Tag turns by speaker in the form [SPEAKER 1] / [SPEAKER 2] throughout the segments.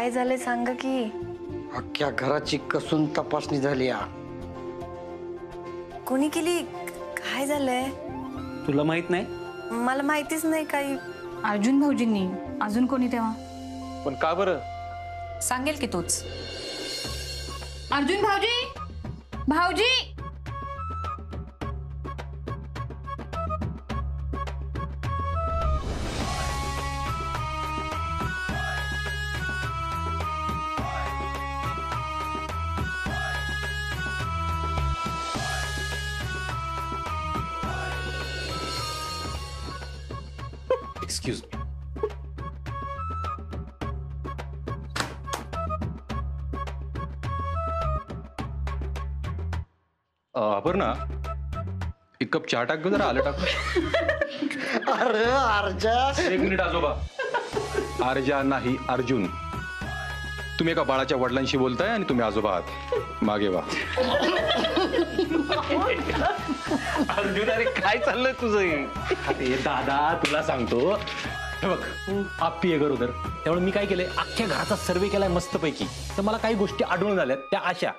[SPEAKER 1] काय झालंय सांगा की.
[SPEAKER 2] अख्ख्या घराची कसून तपासणी झाली.
[SPEAKER 1] कोणी केली? काय झालंय?
[SPEAKER 3] तुला माहित नाही?
[SPEAKER 1] मला माहितीच नाही काही.
[SPEAKER 4] अर्जुन भाऊजींनी. अजून कोणी तेव्हा?
[SPEAKER 5] पण का बरं?
[SPEAKER 4] सांगेल की तूच. अर्जुन भाऊजी, भाऊजी.
[SPEAKER 3] Excuse me.
[SPEAKER 5] अपर्णा, एक कप चहा टाक जरा. आलं टाक.
[SPEAKER 2] अरे अर्जा.
[SPEAKER 5] एक मिनिट आजोबा. अर्जा नाही, अर्जुन. तुम्ही एका बाळाच्या वडिलांशी बोलताय आणि तुम्ही आजोबा आहात. मागे वा.
[SPEAKER 3] अर्जुन, अरे काय चाललंय तुझं? अरे दादा, तुला सांगतो. हे बघ, आप्पी आहे गरोदर. त्यामुळे मी काय केलंय, अख्ख्या घराचा सर्वे केलाय मस्तपैकी. तर मला काही गोष्टी आढळून आल्यात त्या अशा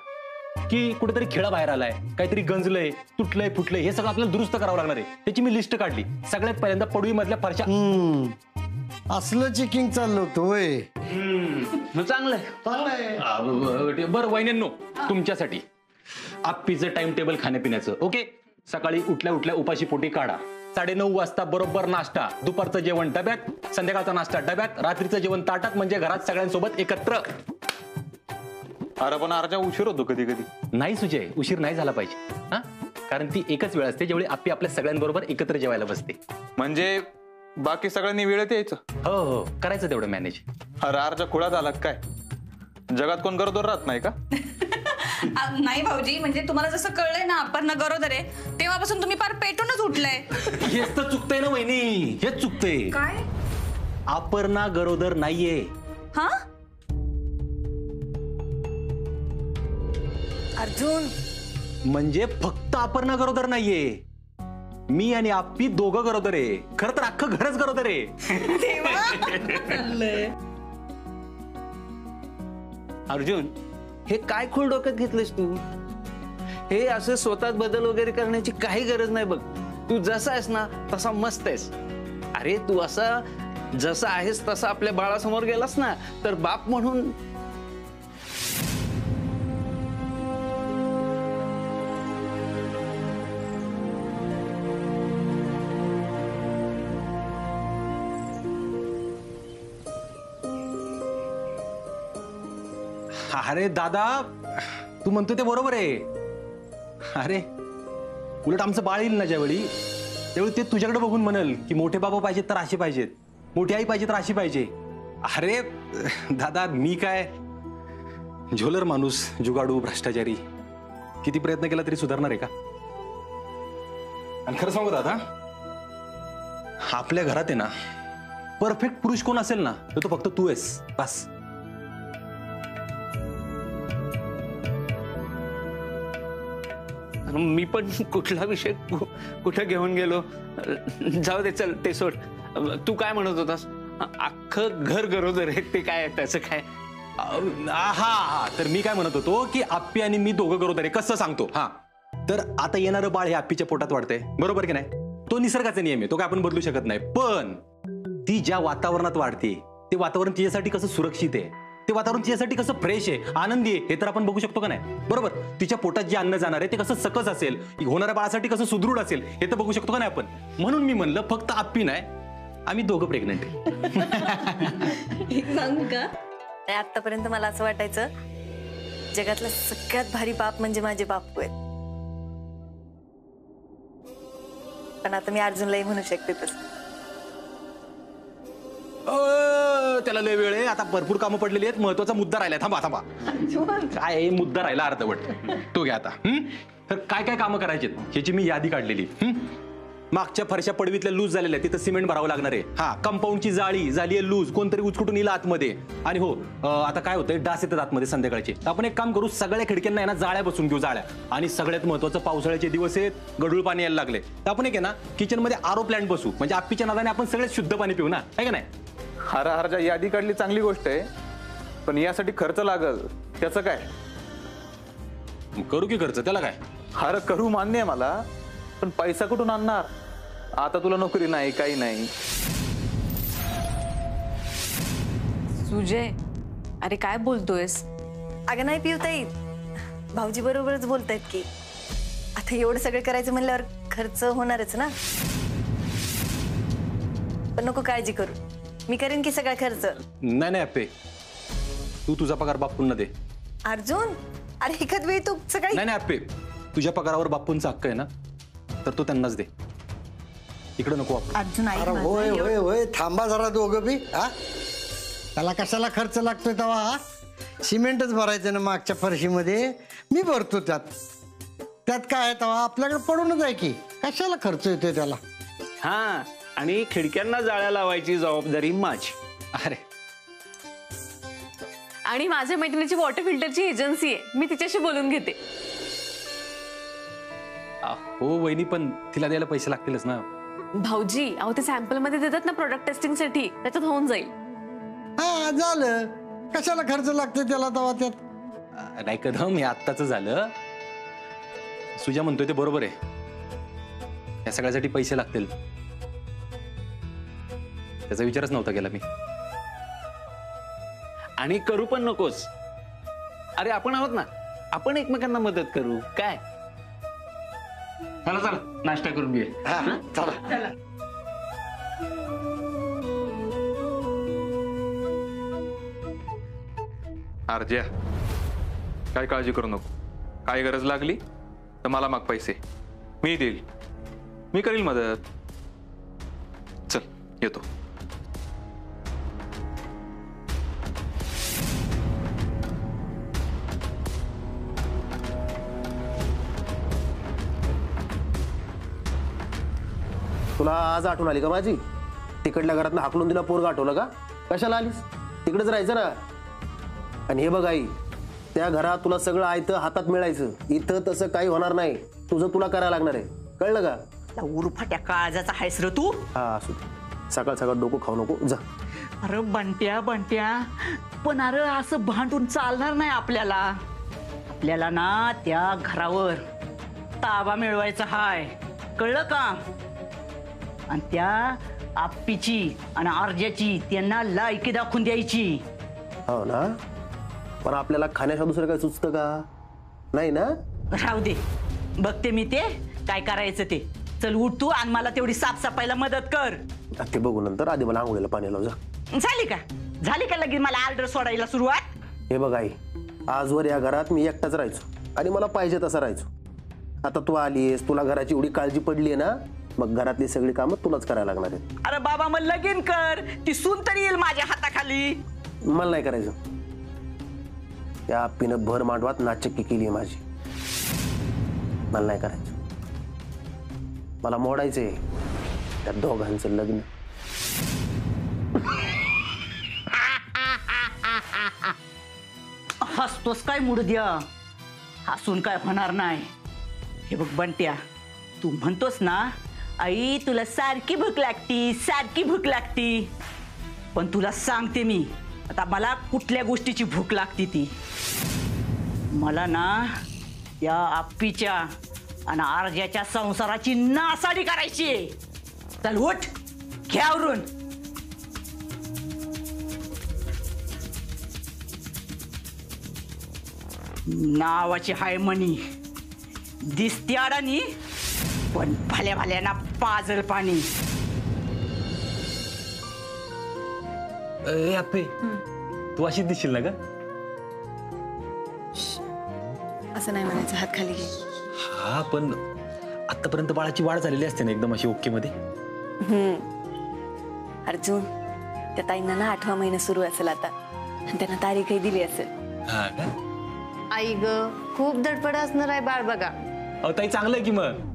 [SPEAKER 3] की कुठेतरी खेळा बाहेर आलाय, काहीतरी गंजलंय, तुटलंय, फुटलंय, हे सगळं आपल्याला दुरुस्त करावं लागणार आहे. त्याची मी लिस्ट काढली. सगळ्यात पहिल्यांदा पडवी मधल्या फरशा.
[SPEAKER 2] असलं चेकिंग चाललं होतं होय.
[SPEAKER 3] चांगलंय. बरं वहिन्यांनो, तुमच्यासाठी आप्पीचं टाइम टेबल खाण्यापिण्याचं. ओके, सकाळी उठल्या उठल्या उपाशी पोटी काढा. 9:30 वाजता बरोबर नाश्ता. दुपारचं जेवण डब्यात, संध्याकाळचा नाश्ता डब्यात, रात्रीचं जेवण ताटात. म्हणजे घरात सगळ्यांसोबत एकत्र.
[SPEAKER 5] अरे पण अर्जा, उशीर होतो कधी कधी.
[SPEAKER 3] नाही सुजय, उशीर नाही झाला पाहिजे. हा, कारण ती एकच वेळ असते ज्यावेळी आप्पी आपल्या सगळ्यांबरोबर एकत्र जेवायला बसते.
[SPEAKER 5] म्हणजे बाकी सगळ्यांनी वेळेत यायचं?
[SPEAKER 3] हो हो, करायचं तेवढं मॅनेज.
[SPEAKER 5] अरे अर्जा, खुळा झाला काय? जगात कोण गरोदर राहत नाही का?
[SPEAKER 4] नाही भाऊजी, म्हणजे तुम्हाला जसं कळलंय ना अपर्णा गरोदर आहे, तेव्हापासून तुम्ही पार पेटूनच उठलंय.
[SPEAKER 3] हेच तर चुकतंय ना वहिनी, हेच चुकतंय.
[SPEAKER 4] काय?
[SPEAKER 3] अपर्णा गरोदर नाहीये.
[SPEAKER 4] हा?
[SPEAKER 1] अर्जुन,
[SPEAKER 3] म्हणजे फक्त अपर्णा गरोदर नाहीये. मी आणि आप्पी दोघं गरोदर आहे. खरं तर अख्खं घरच गरोदर आहे.
[SPEAKER 6] अर्जुन, हे काय खूळ डोक्यात घेतलंस तू? हे असं स्वतःत बदल वगैरे करण्याची काही गरज नाही बघ. तू जसा आहेस ना तसा मस्त आहेस. अरे तू असा जसा आहेस तसा आपल्या बाळासमोर गेलास ना तर बाप म्हणून.
[SPEAKER 3] अरे दादा, तू म्हणतो ते बरोबर आहे. अरे उलट आमचं बाळ येईल ना ज्यावेळी, त्यावेळी ते तुझ्याकडे बघून म्हणेल की मोठे बाबा पाहिजेत तर असे पाहिजेत, मोठी आई पाहिजे तर अशी पाहिजे. अरे दादा, मी काय झोलर माणूस, जुगाडू, भ्रष्टाचारी. किती प्रयत्न केला तरी सुधारणार आहे का? आणि खरं सांगू दादा, आपल्या घरात आहे ना परफेक्ट पुरुष कोण असेल ना तर तो फक्त तू आहेस, बस.
[SPEAKER 6] मी पण कुठला विषय कुठे घेऊन गेलो. जाऊ दे, चल ते सोड. तू काय म्हणत होतास? अख्खं घर गरोदर आहे, ते काय त्याचं काय?
[SPEAKER 3] हा, तर मी काय म्हणत होतो की आप्पी आणि मी दोघं गरोदर आहे. कसं सांगतो? हा, तर आता येणारं बाळ हे आप्पीच्या पोटात वाढतंय, बरोबर की नाही? तो निसर्गाचा नियम आहे, तो काय आपण बदलू शकत नाही. पण ती ज्या वातावरणात वाढते ते वातावरण तिच्यासाठी कसं सुरक्षित आहे, ते वातावरण तिच्यासाठी कसं फ्रेश आहे, आनंदी आहे, हे तर आपण बघू शकतो का नाही? बरोबर. तिच्या पोटात जे अन्न जाणार आहे ते कसं सकस असेल, होणाऱ्या बाळासाठी कसं सुदृढ असेल, हे तर बघू शकतो का नाही आपण? म्हणून मी म्हणलं फक्त आप्पी नाही, आम्ही दोघं प्रेग्नंट आहे.
[SPEAKER 1] आतापर्यंत मला असं वाटायचं जगातला सगळ्यात भारी बाप म्हणजे माझे बापू आहेत. पण आता मी अर्जुनलाही म्हणू शकते तसं.
[SPEAKER 3] त्याला लय वेळ आहे, आता भरपूर कामं पडलेली आहेत. महत्वाचा मुद्दा राहिला. थांबा थांबा, काय मुद्दा राहिला अर्धवट, तो घ्या आता. तर काय काय कामं करायची ह्याची मी यादी काढलेली. मागच्या फरशा पडवीतल्या लूज झालेल्या, तिथं सिमेंट भरावं लागणार आहे. हा, कंपाऊंडची जाळी झाली आहे लूज, कोणतरी उचकुटून येईल आतमध्ये. आणि हो, आता काय होतंय, डास येतात आतमध्ये संध्याकाळचे. आपण एक काम करू, सगळ्या खिडक्यांना ना जाळ्या बसून घेऊ, जाळ्या. आणि सगळ्यात महत्वाचं, पावसाळ्याचे दिवस आहेत, गढूळ पाणी यायला लागले, तर आपण एक आहे ना किचन मध्ये आरो प्लांट बसू. म्हणजे आप्पीच्या नादाने आपण सगळे शुद्ध पाणी पिऊ ना, आहे का नाही?
[SPEAKER 5] हरा यादी काढली, चांगली गोष्ट आहे.
[SPEAKER 7] पण यासाठी खर्च लागल, त्याचं काय?
[SPEAKER 3] मग करू की खर्च, त्याला काय?
[SPEAKER 7] अरे करू मान्य आहे मला, पण पैसा कुठून आणणार? आता तुला नोकरी नाही, काही नाही.
[SPEAKER 4] सुजय, अरे काय बोलतोयस?
[SPEAKER 1] अगं नाही पिऊताई, भाऊजी बरोबरच बोलतायत की आता एवढं सगळं करायचं म्हणल्यावर खर्च होणारच ना. पण नको काळजी करू, मी करेन की सगळा खर्च.
[SPEAKER 3] नाही नाही अप्पे, तू तुझा पगार बापूंना दे.
[SPEAKER 1] अर्जुन, अरे एखाद वेळी तू सगळी.
[SPEAKER 3] नाही नाही अप्पे, तुझ्या पगारावर बापूंचा हक्क आहे ना, तर तो त्यांनाच दे. इकडे नको वापरू.
[SPEAKER 4] अर्जुन आई
[SPEAKER 2] अरे होय होय होय, थांबा जरा दोघं बी. हा, त्याला कशाला खर्च लागतोय तेव्हा? हा, सिमेंटच भरायचं ना मागच्या फरशीमध्ये, मी भरतो त्यात काय आहे तेव्हा? आपल्याकडे पडूनच आहे की, कशाला खर्च येतोय त्याला?
[SPEAKER 6] हा, आणि खिडक्यांना जाळ्या लावायची जबाबदारी माझी.
[SPEAKER 3] अरे
[SPEAKER 8] आणि माझ्या मैत्रिणीची वॉटर फिल्टरची एजन्सी आहे, मी तिच्याशी बोलून घेते.
[SPEAKER 3] हो वहिनी, पण तिला द्यायला पैसे लागतीलच ना.
[SPEAKER 8] भाऊजी, अहो ते सॅम्पल मध्ये देतात ना प्रोडक्ट टेस्टिंग साठी, त्याच्यात होऊन जाईल.
[SPEAKER 2] हा झालं, कशाला खर्च लागतोय त्याला तेव्हा त्यात?
[SPEAKER 3] नाही कदम, हे आत्ताच झालं. सुजा म्हणतोय ते बरोबर आहे, या सगळ्यासाठी पैसे लागतील. त्याचा विचारच नव्हता केला मी.
[SPEAKER 6] आणि करू पण नकोस. अरे आपण आहोत ना, आपण एकमेकांना मदत करू. काय चला चला नाश्ता करून घे.
[SPEAKER 2] हा, चला.
[SPEAKER 7] अर्ज्या, काय काळजी करू नको. काय गरज लागली तर मला माग पैसे, मी देईल, मी करील मदत. चल येतो.
[SPEAKER 9] तुला आज आठवण आली का माझी? तिकडल्या घरातनं हाकलून दिला पोरगा आठवलं का? कशाला आलीस? तिकडेच राहायचं ना. आणि हे बघ आई, त्या घरात तुला सगळं आयतं हातात मिळायचं, इथं तसं काही होणार नाही. तुझं तुला करायला लागणार आहे, कळलं का?
[SPEAKER 10] उरफाट्या काळजाचा आहेस र तू.
[SPEAKER 9] हा असू, सकाळ सकाळ डोकं खाऊ नको जा.
[SPEAKER 10] अरे बंट्या बंट्या, पण अरे असं भांडून चालणार नाही आपल्याला. आपल्याला ना त्या घरावर ताबा मिळवायचा हाय, कळलं का? आणि त्या आप्पीची आणि अर्ज्याची त्यांना लायकी दाखवून द्यायची.
[SPEAKER 9] हो ना, पण आपल्याला खाण्याच्या दुसरं काय सुचतं का? नाही ना?
[SPEAKER 10] राहू दे, बघते मी ते काय करायचं ते. चल उठ तू आणि मला तेवढी साफसफाईला मदत कर.
[SPEAKER 9] ते बघू नंतर, आधी मला आंघोळीला पाणी लाव जा.
[SPEAKER 10] झाली का लगेच मला ऑर्डर सोडायला सुरुवात?
[SPEAKER 9] हे बघ आई, आजवर या घरात मी एकटाच राहायचो आणि मला पाहिजे तसं राहायचो. आता तू आलीस, तुला घराची एवढी काळजी पडली आहे ना, मग घरातली सगळी कामं तुलाच करायला लागणार आहेत.
[SPEAKER 10] अरे बाबा मग लगीन कर, ती सून तरी येईल माझ्या हाताखाली.
[SPEAKER 9] मला नाही करायचं. त्या आप्पीनं भर मांडवात नाचक्की केली आहे माझी. मला नाही करायचं. मला मोडायचंय त्या दोघांचं लग्न.
[SPEAKER 10] हसतोस काय मुड द्या, हसून काय होणार नाही. हे बघ बंट्या, तू म्हणतोस ना आई तुला सारखी भूक लागती, सारखी भूक लागती, पण तुला सांगते मी आता मला कुठल्या गोष्टीची भूक लागती ती. मला ना या आप्पीच्या आणि अर्ज्याच्या संसाराची नासाडी करायची. चल उठ, घे आवरून. नावाची हाय मनी, दिसती अडाणी, पण भल्या भल्याना पाजल पाणी.
[SPEAKER 3] अप्पे, तू अशीच दिसशील ना ग?
[SPEAKER 1] असं नाही म्हणायचं, हात खाली घे.
[SPEAKER 3] हा, पण आतापर्यंत बाळाची वाढ झालेली असते ना एकदम अशी ओके मध्ये.
[SPEAKER 1] अर्जुन, त्या ताईंना ना 8वा महिना सुरू असेल आता, आणि त्यांना तारीखही दिली असेल.
[SPEAKER 3] हा का?
[SPEAKER 11] आई ग, खूप धडपड असणार आहे बाळ बघा.
[SPEAKER 3] अहो ताई, चांगलं आहे की मग.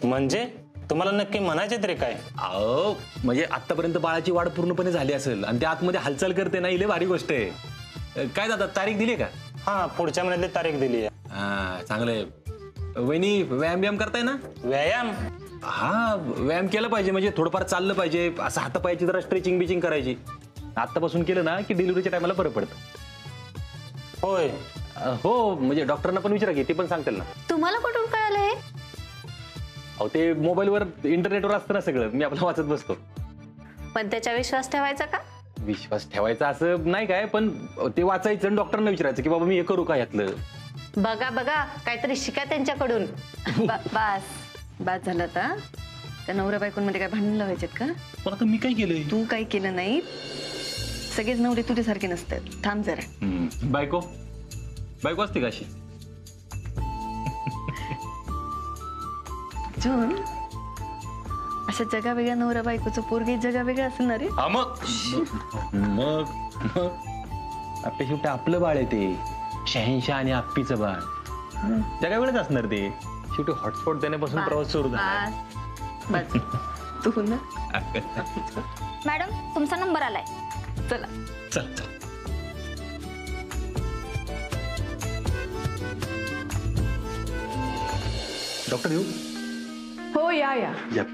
[SPEAKER 12] म्हणजे तुम्हाला नक्की म्हणायचे तरी काय?
[SPEAKER 3] अहो म्हणजे आतापर्यंत बाळाची वाढ पूर्णपणे झाली असेल आणि त्या आतमध्ये हालचाल करते ना, इले भारी गोष्ट आहे. काय दादा, तारीख दिली का?
[SPEAKER 12] हा, पुढच्या महिन्यातली तारीख दिली आहे.
[SPEAKER 3] हा, चांगलंय. वहिनी, व्यायाम करताय ना?
[SPEAKER 12] व्यायाम?
[SPEAKER 3] हा, व्यायाम केला पाहिजे, म्हणजे थोडंफार चाललं पाहिजे. असं हातापायाची जरा स्ट्रेचिंग बिचिंग करायची. आतापासून केलं ना की डिलिव्हरीच्या टायमाला बरं पडतं.
[SPEAKER 12] होय.
[SPEAKER 3] हो म्हणजे डॉक्टरांना पण विचारा की ते पण सांगतील ना.
[SPEAKER 11] तुम्हाला कुठून कळालं हे?
[SPEAKER 3] अहो ते मोबाईलवर इंटरनेटवर असतं ना सगळं, मी आपलं वाचत बसतो.
[SPEAKER 11] पण त्याच्या विश्वास ठेवायचा का?
[SPEAKER 3] विश्वास ठेवायचा असं नाही काय, पण ते वाचायचं आणि डॉक्टरांना विचारायचं की बाबा मी हे करू का यातलं.
[SPEAKER 11] बघा बघा काहीतरी शिका त्यांच्याकडून.
[SPEAKER 1] बास झालं आता. त्या नवऱ्या बायकोंमध्ये काय भांडण लावायचे का?
[SPEAKER 3] पण आता मी काय केलंय?
[SPEAKER 1] तू काही केलं नाही. सगळेच नवरे तुझ्यासारखे नसतात. थांब जरा.
[SPEAKER 3] बायको बायको असते का अशी?
[SPEAKER 1] अर्जुन, अशा जगा वेगळ्या नवऱ्या बायकोचं पोरगी जगा वेगळं असणार रे.
[SPEAKER 3] मग आपल्या शेवटी आपलं बाळ आहे ते. शहनशाह आणि आप्पीचं बाळ जगा वेगळंच असणार ते. शेवटी हॉटस्पॉट देण्यापासून प्रवास सुरू झाला.
[SPEAKER 1] बस तू ना.
[SPEAKER 13] मॅडम तुमचा नंबर आलाय.
[SPEAKER 1] चला
[SPEAKER 3] चल चल. डॉक्टर येऊ?
[SPEAKER 8] हो या या.
[SPEAKER 3] या.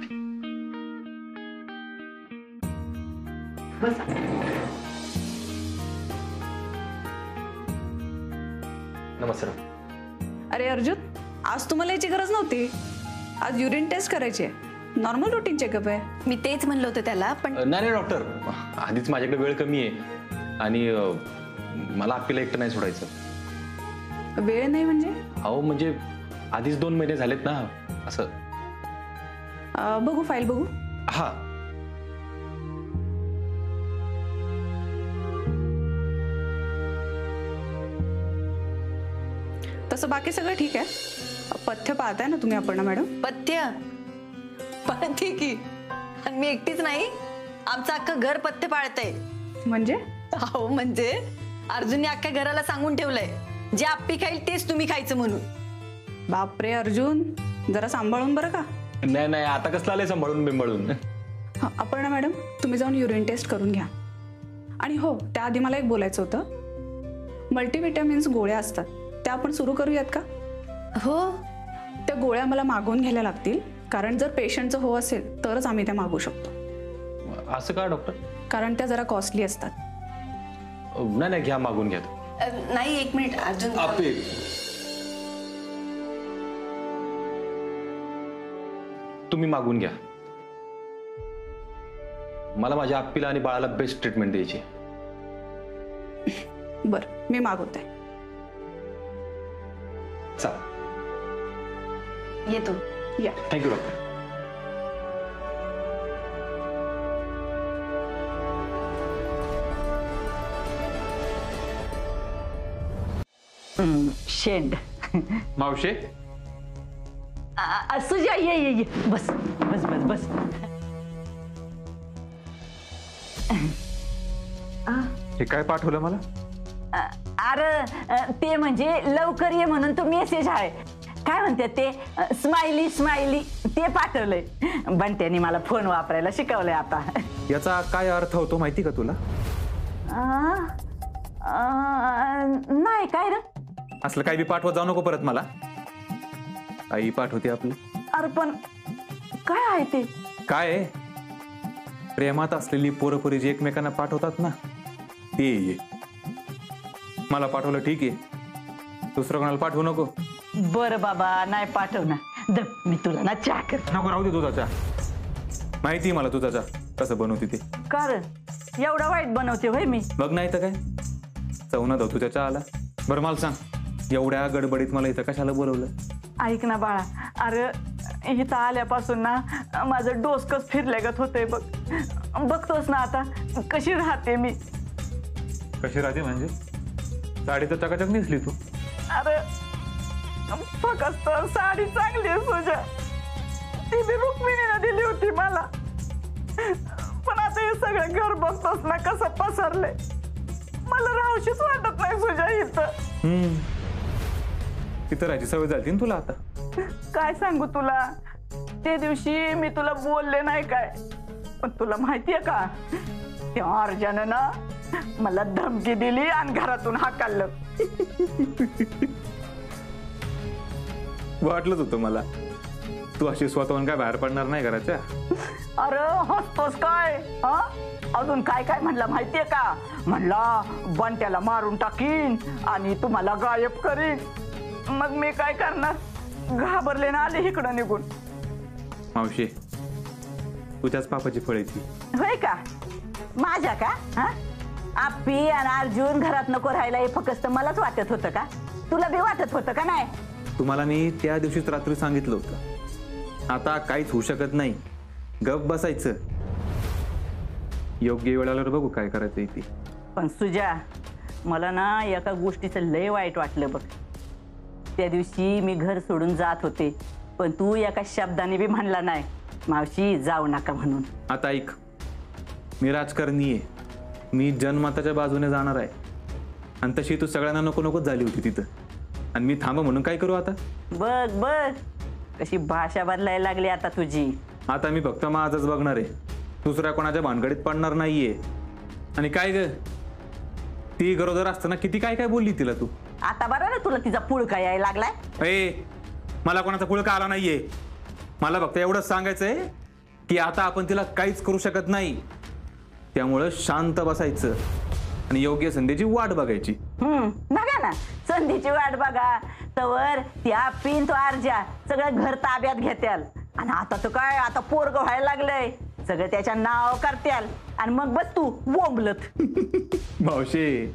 [SPEAKER 3] नमस्कार.
[SPEAKER 4] अरे अर्जुन, आज तुम्हाला याची गरज नव्हती. आज युरिन टेस्ट करायची आहे. नॉर्मल रुटीन चेकअप आहे.
[SPEAKER 1] मी तेच म्हणलं होतं त्याला, पण
[SPEAKER 3] नाही डॉक्टर, आधीच माझ्याकडे वेळ कमी आहे आणि मला आप्पीला एकटं नाही सोडायचं.
[SPEAKER 4] वेळ नाही म्हणजे?
[SPEAKER 3] अहो म्हणजे आधीच 2 महिने झालेत ना असं.
[SPEAKER 4] बघू फाईल बघू.
[SPEAKER 3] हा.
[SPEAKER 4] तसं बाकी सगळं ठीक आहे. पथ्य पाळताय ना तुम्ही अपर्णा मॅडम?
[SPEAKER 1] पथ्य पाळते की. आणि मी एकटीच नाही, आमचं अख्खं घर पथ्य पाळतंय.
[SPEAKER 4] म्हणजे?
[SPEAKER 1] हो म्हणजे अर्जुनने अख्ख्या घराला सांगून ठेवलंय जे आप्पी खाईल तेच तुम्ही खायचं म्हणून.
[SPEAKER 4] बापरे अर्जुन, जरा सांभाळून बरं का.
[SPEAKER 3] नाही आता कसलं आलंय सांभाळून बिंबाळून.
[SPEAKER 4] अपर्णा मॅडम तुम्ही जाऊन युरिन टेस्ट करून घ्या. आणि हो त्याआधी मला एक बोलायचं होतं. मल्टीव्हिटॅमिन्स गोळ्या असतात त्या आपण सुरू करूयात का?
[SPEAKER 1] हो.
[SPEAKER 4] त्या गोळ्या मला मागवून घ्यायला लागतील, कारण जर पेशंटचं हो असेल तरच आम्ही त्या मागवू शकतो.
[SPEAKER 3] असं का डॉक्टर?
[SPEAKER 4] कारण त्या जरा कॉस्टली असतात.
[SPEAKER 3] नाही घ्या, मागून घ्या.
[SPEAKER 1] नाही 1 मिनिट अर्जुन.
[SPEAKER 3] तुम्ही मागून घ्या. मला माझ्या आप्पीला आणि बाळाला बेस्ट ट्रीटमेंट द्यायची.
[SPEAKER 4] बर मी मागवते.
[SPEAKER 3] चल
[SPEAKER 1] येतो.
[SPEAKER 4] या.
[SPEAKER 3] Thank you doctor.
[SPEAKER 10] शेंड.
[SPEAKER 7] मावशे
[SPEAKER 10] सुजा ये बस बस बस बस.
[SPEAKER 7] हे काय पाठवलं मला?
[SPEAKER 10] अरे ते म्हणजे लवकर ये म्हणून तो मेसेज आहे. काय म्हणतात ते स्माइली स्माइली ते पाठवलंय. बंट्याने मला फोन वापरायला शिकवलंय आता.
[SPEAKER 7] याचा काय अर्थ होतो माहिती का तुला?
[SPEAKER 10] नाही काय रे?
[SPEAKER 7] असलं काही बी पाठवत जाऊ नको परत मला. आई पाठवते आपली.
[SPEAKER 10] अरे पण काय आहे ते?
[SPEAKER 7] काय आहे? प्रेमात असलेली पोरपोरी जी एकमेकांना पाठवतात ना ते. मला पाठवलं ठीक आहे, दुसरं कोणाला पाठवू नको.
[SPEAKER 10] बरं बाबा नाही पाठवणार. मी तुला ना चहा कर.
[SPEAKER 7] नको राहू दे तुझा चहा. माहिती मला तुझा चहा कसं बनवते ते.
[SPEAKER 10] कारण एवढा वाईट बनवते होय मी?
[SPEAKER 7] बघ नाही तर काय चवना धाव तुझ्या चहाला. बरं मला सांग, एवढ्या गडबडीत मला इथं कशाला बोलवलं?
[SPEAKER 10] ऐक ना बाळा, अरे इथं आल्यापासून ना माझं डोसकच फिरल्यागत होतंय बघ. बघतोस ना आता कशी राहते मी.
[SPEAKER 7] कशी राहते म्हणजे? साडी तर चकाचक नेसली तू.
[SPEAKER 10] अरे फक्त साडी चांगली आहे तुझ्या, ती बी रुक्मिणीने दिली होती मला. पण आता हे सगळं घर बघतोस ना कसं पसरलंय. मला राहूशीच वाटत नाही तुझ्या इथं.
[SPEAKER 7] तिथं राहायची सवय झाली ना तुला आता.
[SPEAKER 10] काय सांगू तुला, ते दिवशी मी तुला बोलले नाही काय, पण तुला माहितीये का त्या अर्जानं ना मला धमकी दिली आणि घरातून हाकललं.
[SPEAKER 7] वाटलंच होतं मला. तू अशी स्वतःहून काय बाहेर पडणार नाही घराच्या?
[SPEAKER 10] अरे हसतोस काय? हा? अजून काय काय म्हणला माहितीये का? म्हणला बंट्याला मारून टाकीन आणि तुम्हाला गायब करीन. मग मी काय करणार? घाबरले ना आले इकडं निघून.
[SPEAKER 7] मावशी, तुझ्याच पापाची फळेची.
[SPEAKER 10] होय का? माझ्या का? हा? आप्पी आणि अर्जुन घरात नको राहायला हे फक्त मलाच वाटत होतं का? तुला बी वाटत होतं का नाही?
[SPEAKER 7] तुम्हाला मी त्या दिवशीच रात्री सांगितलं होतं, आता काहीच होऊ शकत नाही, गप बसायचं. योग्य वेळाला बघू काय करायचं ती.
[SPEAKER 10] पण सुजा, मला ना एका गोष्टीचं लय वाईट वाटलं बघ. त्या दिवशी मी घर सोडून जात होते, पण तू एका शब्दाने बी म्हणला नाही मावशी जाऊ नका म्हणून.
[SPEAKER 7] आता ऐक, मी राजकारणी आहे, मी जनमताच्या बाजूने जाणार आहे, आणि तशी तू सगळ्यांना नको नकोच झाली होती तिथं, आणि मी थांबा म्हणून काय करू आता?
[SPEAKER 10] बघ बघ कशी भाषा बदलायला लागली आता तुझी.
[SPEAKER 7] आता मी फक्त माझंच बघणार आहे, दुसऱ्या कोणाच्या भानगडीत पडणार नाहीये. आणि काय ग, ती गरोदर असताना किती काय काय बोलली तिला तू.
[SPEAKER 10] आता बरं ना तुला तिचा पुळका यायला लागलाय.
[SPEAKER 7] ए, मला कोणाचा पुळका आला नाहीये, मला फक्त एवढंच सांगायचंय की आता आपण तिला काहीच करू शकत नाही, त्यामुळं शांत बसायचं आणि योग्य संधीची वाट बघायची.
[SPEAKER 10] बघा ना, संधीची वाट बघा तवर त्या पिन तो अर्जा सगळं घर ताब्यात घेत्याल. आणि आता तर काय, आता पोरग व्हायला लागलंय, सगळं त्याच्या नाव करत्याल आणि मग बस तू बोंबलत.
[SPEAKER 7] मावशी,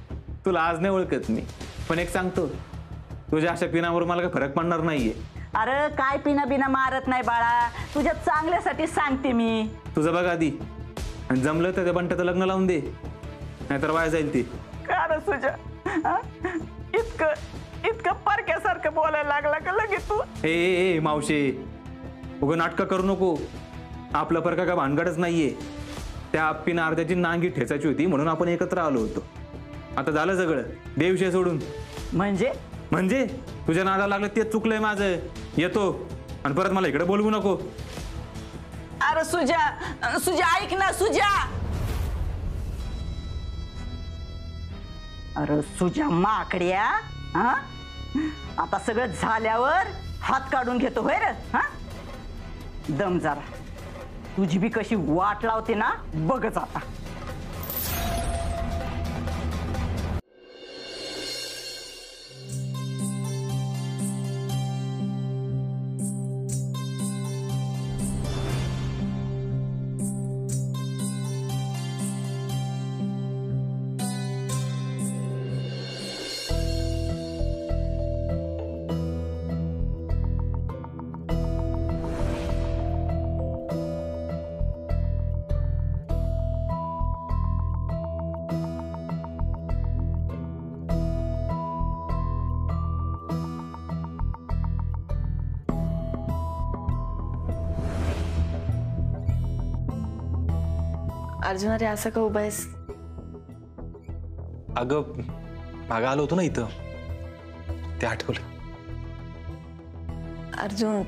[SPEAKER 7] तुला आज नाही ओळखत मी, पण एक सांगतो, तुझ्या अशा पिनावर मला काही फरक पडणार नाहीये.
[SPEAKER 10] अरे काय पिना बिना मारत नाही बाळा, तुझ्या चांगल्यासाठी सांगते मी.
[SPEAKER 7] तुझं बघ आधी, आणि जमलं तर त्या बंट्याचं लग्न लावून दे, नाहीतर वाया जाईल ती.
[SPEAKER 10] का रे सुजा, इतकं परक्यासारखं बोलायला लागला का लगेच तू?
[SPEAKER 7] ए मावशी, उगं नाटकं करू नको, आपलं परका काय भानगडच नाहीये. त्या आप्पीनं अर्ध्याची नांगी ठेचायची होती म्हणून आपण एकत्र आलो होतो. आता झालं सगळं, दे विषय सोडून. म्हणजे तुझ्या नादाला लागलं तेच चुकलंय माझं. येतो, आणि परत मला इकडे बोलवू नको.
[SPEAKER 10] अरे सुजा ऐक ना सुजा. अरे सुजा माकड्या, हा? आता सगळं झाल्यावर हात काढून घेतो होय रे? हा, दम जरा, तुझी बी कशी वाट लावते ना बघच आता.
[SPEAKER 1] अर्जुन, अरे असं का उभा आहेस?
[SPEAKER 3] अगं मागं आलो होतो ना इथं, ते आठवलं.
[SPEAKER 1] अर्जुन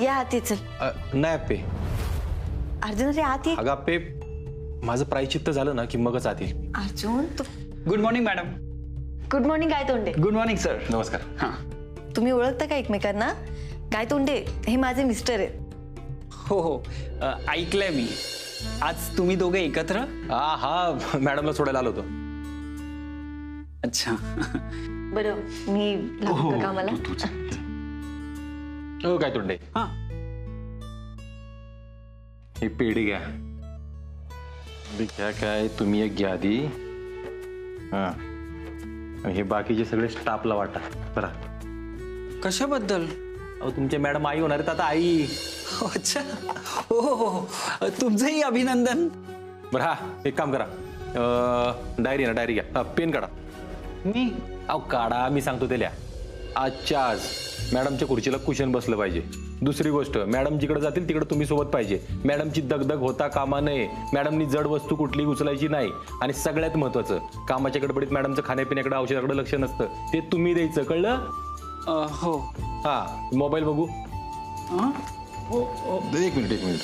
[SPEAKER 1] या आती चल.
[SPEAKER 3] नाही अप्पे.
[SPEAKER 1] अर्जुन अरे आती.
[SPEAKER 3] अगं अप्पे, माझं प्रायचित्त झालं ना की मगच आतील.
[SPEAKER 1] अर्जुन तू.
[SPEAKER 14] Good morning madam.
[SPEAKER 1] Good morning काय तोंडे.
[SPEAKER 14] Good morning sir.
[SPEAKER 3] नमस्कार.
[SPEAKER 14] हां,
[SPEAKER 1] तुम्ही ओळखता का एकमेकांना? काय तोंडे हे माझे मिस्टर आहेत.
[SPEAKER 14] हो ऐकलंय मी. आज तुम्ही दोघे एकत्र?
[SPEAKER 3] हा, मॅडमला सोडायला आलो होतो.
[SPEAKER 14] अच्छा.
[SPEAKER 1] बरं मी लागू का कामाला?
[SPEAKER 3] हो काय तोंडे.
[SPEAKER 14] हा,
[SPEAKER 3] ही पेढी घ्या. घ्या काय, तुम्ही एक घ्या आधी. हा, हे बाकीचे सगळे स्टाफला वाटा बरं.
[SPEAKER 14] कशाबद्दल?
[SPEAKER 3] अहो तुमच्या मॅडम आई होणार आहेत आता, आई.
[SPEAKER 14] अच्छा, हो, तुमचंही अभिनंदन.
[SPEAKER 3] बरं, हा एक काम करा, डायरी ना, डायरी घ्या, पेन काढा.
[SPEAKER 14] मी?
[SPEAKER 3] अहो काढा, मी सांगतो त्याला. आजच्या आज मॅडमच्या खुर्चीला कुशन बसलं पाहिजे. दुसरी गोष्ट, मॅडम जिकडे जातील तिकडे तुम्ही सोबत पाहिजे. मॅडमची दगदग होता कामा नये. मॅडमनी जड वस्तू कुठली उचलायची नाही. आणि सगळ्यात महत्वाचं, कामाच्या गडबडीत मॅडमचं खाण्यापिण्याकडे औषधाकडे लक्ष नसतं, ते तुम्ही द्यायचं, कळलं?
[SPEAKER 14] हो.
[SPEAKER 3] हा, मोबाईल बघू. एक मिनिट.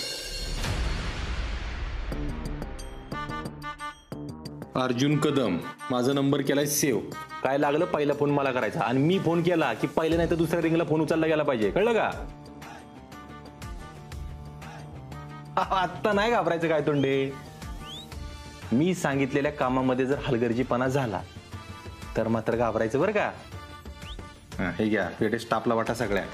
[SPEAKER 3] अर्जुन कदम, माझा नंबर केलाय सेव्ह. काय लागलं पहिला फोन मला करायचा, आणि मी फोन केला की पहिले नाही तर दुसऱ्या रिंगला फोन उचलला गेला पाहिजे, कळलं का? आत्ता नाही घाबरायचं काय तोंडे. मी सांगितलेल्या कामामध्ये जर हलगर्जीपणा झाला तर मात्र घाबरायचं बरं का. हे घ्या पेटे स्टाफला वाटा सगळ्या.